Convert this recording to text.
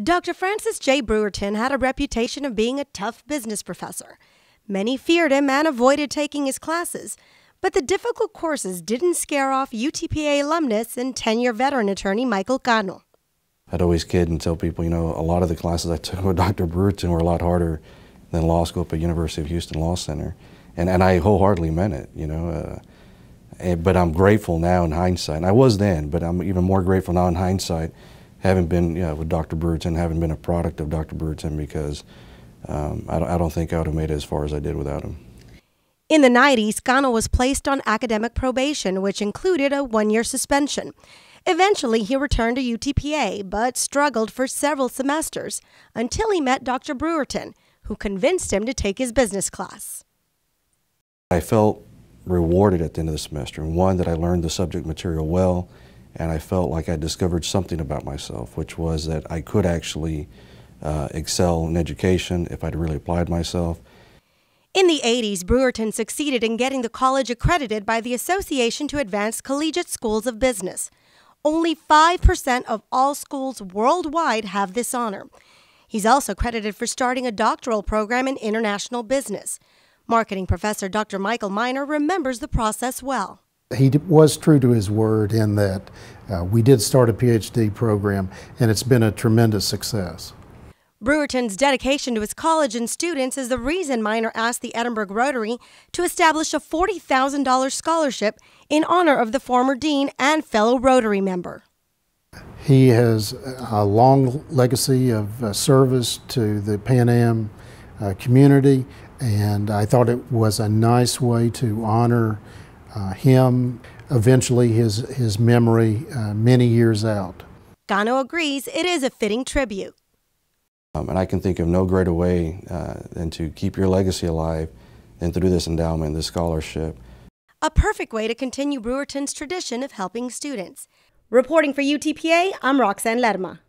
Dr. Francis J. Brewerton had a reputation of being a tough business professor. Many feared him and avoided taking his classes, but the difficult courses didn't scare off UTPA alumnus and 10-year veteran attorney Michael Cano. I'd always kid and tell people, a lot of the classes I took with Dr. Brewerton were a lot harder than law school at University of Houston Law Center. And I wholeheartedly meant it, but I'm grateful now in hindsight. And I was then, but I'm even more grateful now in hindsight, having been with Dr. Brewerton, having been a product of Dr. Brewerton, because I don't think I would have made it as far as I did without him. In the 90s, Cano was placed on academic probation, which included a 1-year suspension. Eventually, he returned to UTPA, but struggled for several semesters until he met Dr. Brewerton, who convinced him to take his business class. I felt rewarded at the end of the semester. One, that I learned the subject material well, and I felt like I discovered something about myself, which was that I could actually excel in education if I'd really applied myself. In the 80s, Brewerton succeeded in getting the college accredited by the Association to Advance Collegiate Schools of Business. Only 5% of all schools worldwide have this honor. He's also credited for starting a doctoral program in international business. Marketing professor Dr. Michael Miner remembers the process well. He was true to his word in that we did start a PhD program, and it's been a tremendous success. Brewerton's dedication to his college and students is the reason Miner asked the Edinburgh Rotary to establish a $40,000 scholarship in honor of the former dean and fellow Rotary member. He has a long legacy of service to the Pan Am community, and I thought it was a nice way to honor him, eventually his memory many years out. Cano agrees it is a fitting tribute. And I can think of no greater way than to keep your legacy alive than through this endowment, this scholarship. A perfect way to continue Brewerton's tradition of helping students. Reporting for UTPA, I'm Roxanne Lerma.